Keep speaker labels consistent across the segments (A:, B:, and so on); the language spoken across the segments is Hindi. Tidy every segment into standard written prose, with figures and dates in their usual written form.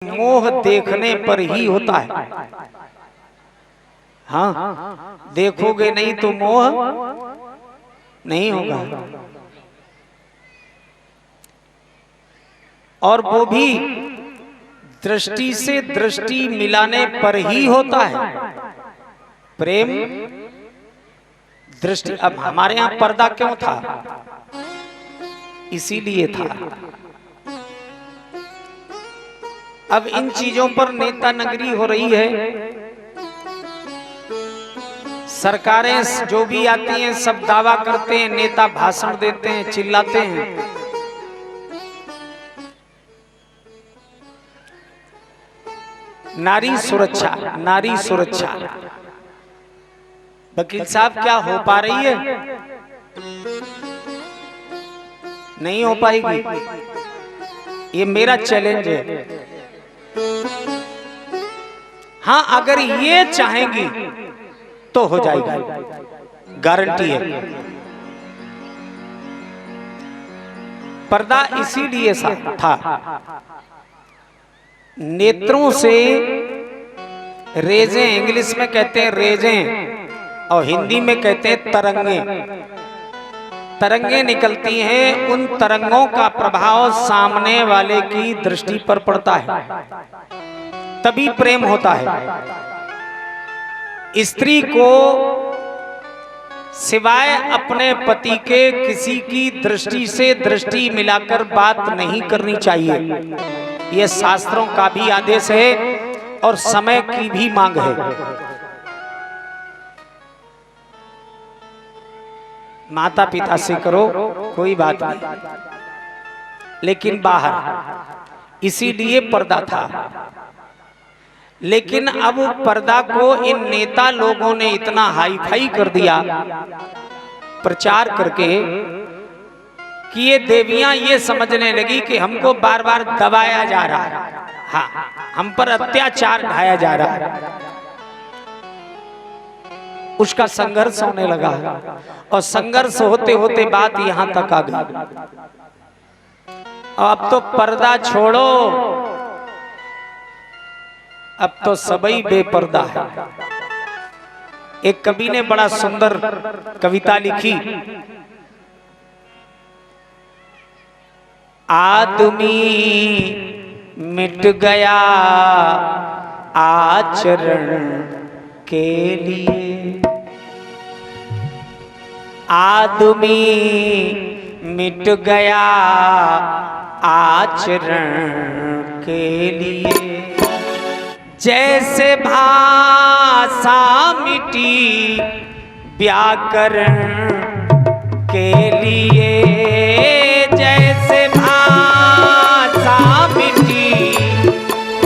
A: मोह देखने पर ही होता है। हाँ, देखोगे नहीं तो मोह नहीं होगा। और वो भी दृष्टि से दृष्टि मिलाने पर ही होता है प्रेम। दृष्टि, अब हमारे यहाँ पर्दा क्यों था? इसीलिए था। अब इन चीजों पर नेता नगरी हो रही है। सरकारें जो भी आती हैं सब दावा करते हैं, नेता भाषण देते हैं, चिल्लाते हैं। नारी सुरक्षा, नारी सुरक्षा। वकील साहब क्या हो पा रही है? नहीं हो पाएगी। ये मेरा चैलेंज है। हाँ, अगर ये चाहेंगी तो हो जाएगी, गारंटी है। पर्दा इसीलिए था, नेत्रों से रेजें, इंग्लिश में कहते हैं रेजें और हिंदी में कहते हैं तरंगे। तरंगे निकलती हैं, उन तरंगों का प्रभाव सामने वाले की दृष्टि पर पड़ता है, तभी प्रेम होता है। स्त्री को सिवाय अपने पति के किसी की दृष्टि से दृष्टि मिलाकर बात नहीं करनी चाहिए। यह शास्त्रों का भी आदेश है और समय की भी मांग है। माता पिता से करो कोई बात नहीं, लेकिन बाहर, इसीलिए पर्दा था। लेकिन अब पर्दा को इन नेता लोगों ने इतना हाई फाई कर दिया प्रचार करके कि ये देवियां ये समझने लगी कि हमको बार बार दबाया जा रहा है। हाँ, हम पर अत्याचार ढाया जा रहा है। उसका संघर्ष होने लगा और संघर्ष होते होते बात यहां तक आ गई। अब तो पर्दा छोड़ो, अब तो सबई बेपर्दा है। एक कवि ने बड़ा सुंदर कविता लिखी, आदमी मिट गया आचरण के लिए, आदमी मिट गया आचरण के लिए। जैसे भाषा मिटी व्याकरण के लिए, जैसे भाषा मिटी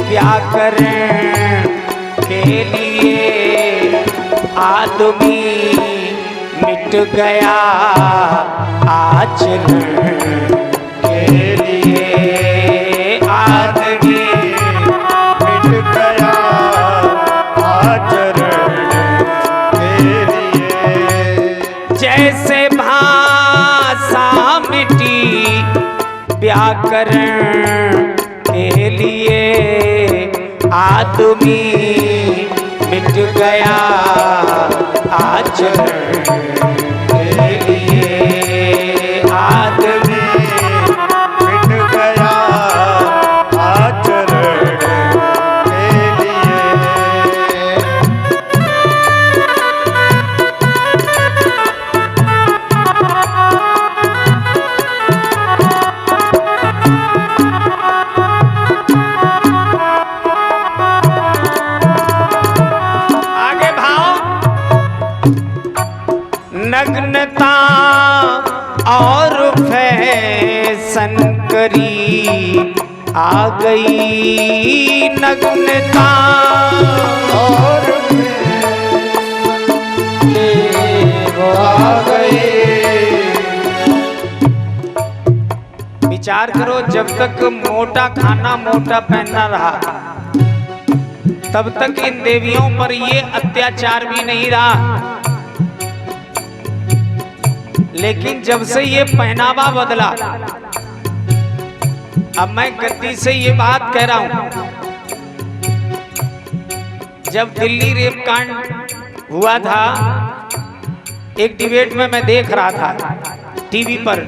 A: व्याकरण के लिए, आदमी मिट गया आचरण के लिए, आदमी मिट गया आचरण के लिए। जैसे भाषा मिटी व्याकरण के लिए, आदमी मिट गया आचरण के लिए, आदमी मिट गया आचरण के लिए। आगे भाव, नग्नता और फैशन करी आ गई, नग्नता और आ गई। विचार करो, जब तक मोटा खाना मोटा पहनना रहा तब तक इन देवियों पर ये अत्याचार भी नहीं रहा। लेकिन जब से ये पहनावा बदला, अब मैं गद्दी से ये बात कह रहा हूं, जब दिल्ली रेप कांड हुआ था, एक डिबेट में मैं देख रहा था टीवी पर,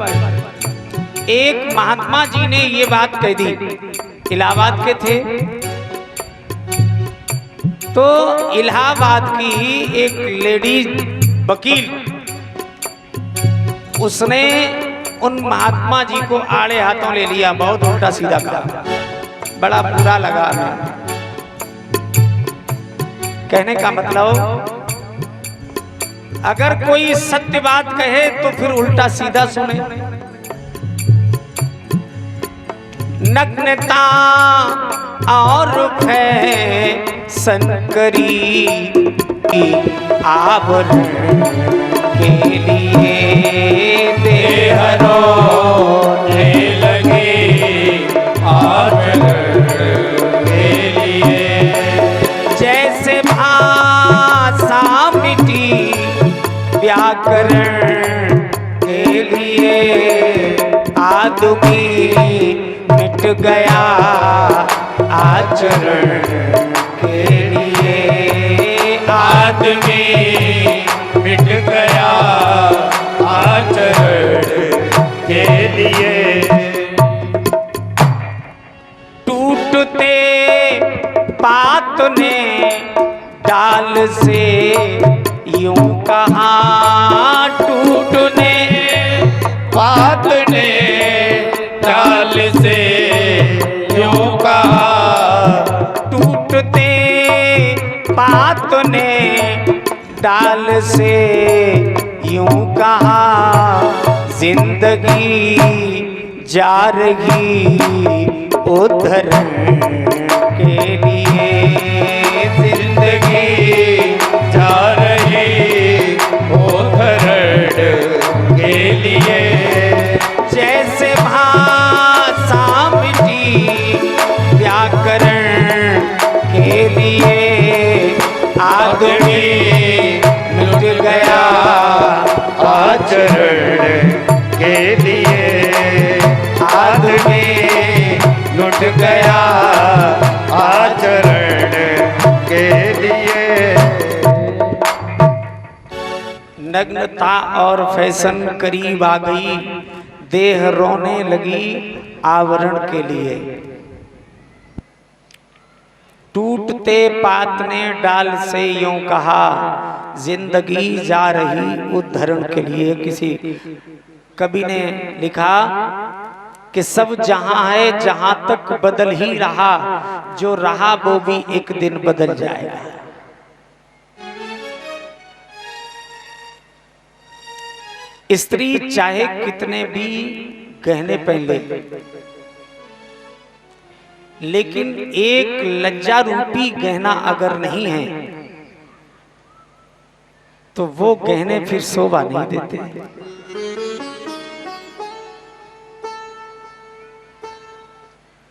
A: एक महात्मा जी ने ये बात कह दी, इलाहाबाद के थे, तो इलाहाबाद की एक लेडीज वकील, उसने उन महात्मा जी को आड़े हाथों ले लिया, बहुत उल्टा सीधा कहा, बड़ा बुरा लगा हमें। कहने का मतलब, अगर कोई सत्य बात कहे तो फिर उल्टा सीधा सुने। नग्नता और फैशन करी आवरण के लिए देहरों ने लगे आवरण के लिए, जैसे भाषा मिटी व्याकरण के लिए, आदमी मिट गया आचरण के लिए, आदमी मिट गया आचरण के लिए। टूटते पात ने डाल से यूं कहा, टूटने पात ने डाल से यूं कहा, टूटते पात ने डाल से यूं कहा, जिंदगी जा रही उद्धरण के लिए, जिंदगी जा रही उद्धरण के लिए, जैसे भाषा मिटी व्याकरण के लिए, आदमी मिट गया आचरण के लिए, आदमी लुट गया आचरण के लिए। नग्नता और फैशन करीब आ गई, देह रोने लगी आवरण के लिए, टूटते पात ने डाल से यूं कहा, जिंदगी जा रही उद्धरण के लिए। किसी कवि ने लिखा कि सब जहां है जहां तक बदल ही रहा, जो रहा वो भी एक दिन बदल जाएगा। स्त्री चाहे कितने भी गहने पहन ले, लेकिन एक लज्जा रूपी गहना अगर नहीं है तो वो गहने फिर शोभा नहीं देते।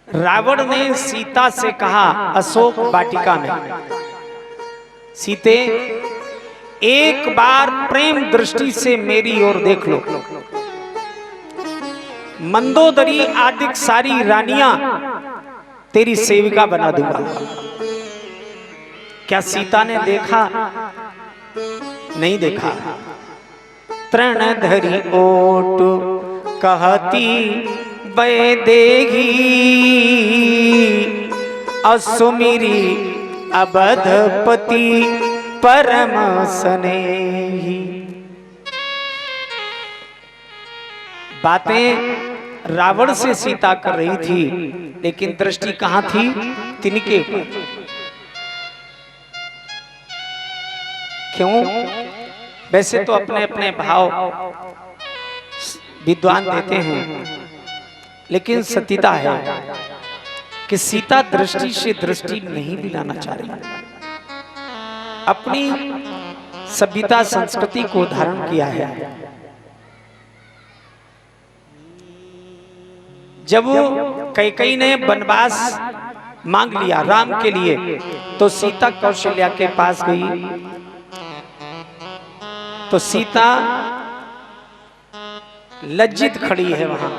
A: रावण ने सीता से कहा अशोक वाटिका में, सीते एक बार प्रेम दृष्टि से मेरी ओर देख लो, मंदोदरी आदि सारी रानियां तेरी सेविका बना दूंगा। क्या सीता ने देखा? नहीं देखा। तृण धरी ओट कहती वैदेही, असुमिरी अबधपति परम स्नेही। बातें रावण से सीता कर रही थी, लेकिन दृष्टि कहां थी? तिनके ऊपर। क्यों? वैसे तो अपने अपने भाव विद्वान देते हैं, लेकिन सतीता है कि सीता दृष्टि से दृष्टि नहीं मिलाना चाह रही, अपनी सभ्यता संस्कृति को धारण किया है। जब कैकेयी ने वनवास मांग लिया राम के लिए, तो सीता कौशल्या के पास गई, तो सीता लज्जित खड़ी है वहां।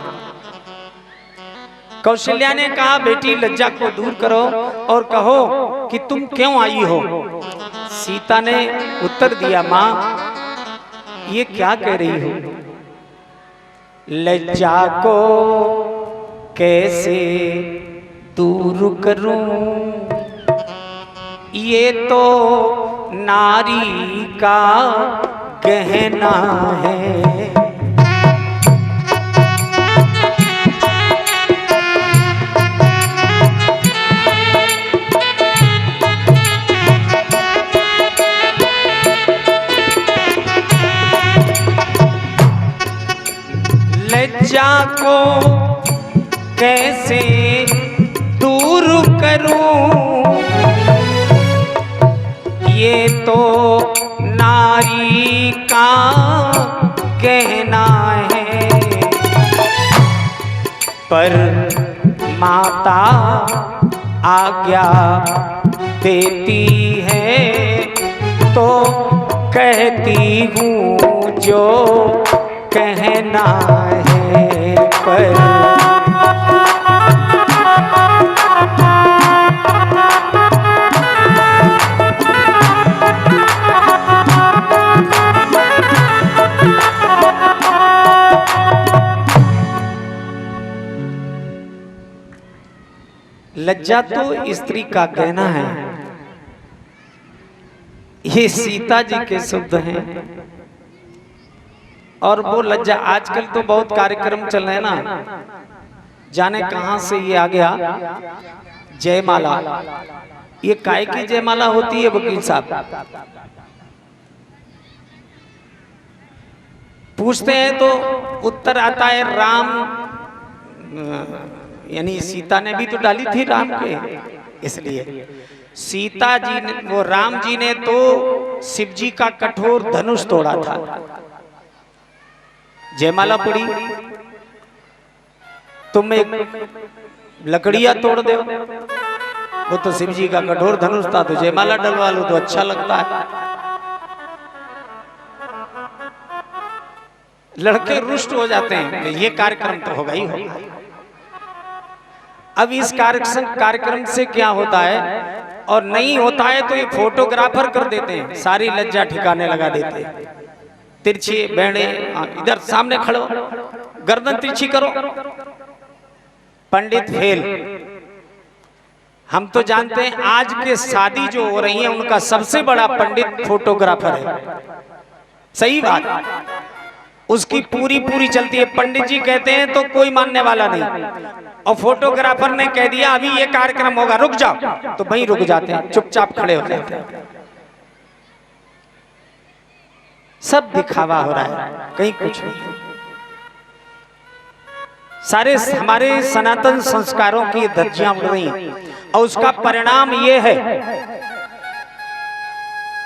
A: कौशल्या ने कहा बेटी लज्जा को दूर करो और कहो कि तुम क्यों आई हो। सीता ने उत्तर दिया, मां ये क्या कह रही हो? लज्जा को कैसे दूर करूं, ये तो नारी का गहना है। लज्जा को कैसे दूर करूं, ये तो नारी का कहना है। पर माता आज्ञा देती है तो कहती हूँ जो कहना है। पर लज्जा तो स्त्री का कहना है, ये सीता जी के शब्द हैं। और वो लज्जा, आजकल तो बहुत कार्यक्रम चल रहे हैं ना, जाने कहां से ये आ गया जयमाला। ये काय की जयमाला होती है वकील साहब? पूछते हैं तो उत्तर आता है राम, यानी सीता ने भी तो डाली थी राम के, इसलिए सीता जी ने, वो राम जी ने तो शिव जी का कठोर धनुष तोड़ा था, जयमाला पड़ी। तुम एक लकड़ियां तोड़ दो, वो तो शिव जी का कठोर धनुष था, तो जयमाला डलवा लो तो अच्छा लगता है। लड़के रुष्ट हो जाते हैं, ये कार्यक्रम तो होगा ही होगा। अब इस कार्यक्रम से क्या होता है, और नहीं होता है तो ये फोटोग्राफर कर देते हैं, सारी लज्जा ठिकाने लगा देते हैं। तिरछी बैठे, इधर सामने खड़ो, गर्दन तिरछी करो, पंडित फेल। हम तो जानते हैं आज के शादी जो हो रही है उनका सबसे बड़ा पंडित फोटोग्राफर है। सही बात, उसकी पूरी चलती है। पंडित जी कहते हैं तो कोई मानने वाला नहीं, और फोटोग्राफर ने कह दिया अभी ये कार्यक्रम होगा, रुक जाओ, तो वहीं रुक जाते हैं, चुपचाप खड़े हो जाते हैं। सब दिखावा हो रहा है, कहीं कुछ नहीं। सारे हमारे सनातन संस्कारों की धज्जियां उड़ रही हैं, और उसका परिणाम ये है।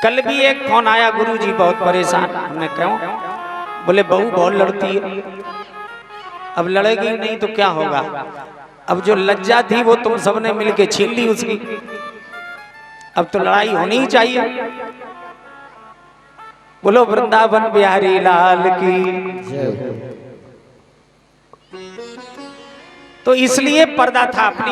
A: कल भी एक फोन आया, गुरुजी बहुत परेशान। हमने कहा, बोले बहू बहुत लड़ती है। अब लड़ेगी नहीं तो क्या होगा? अब जो लज्जा थी वो तुम सबने मिलके छीन ली उसकी, अब तो लड़ाई होनी ही चाहिए। बोलो वृंदावन बिहारी लाल की। तो इसलिए पर्दा था अपनी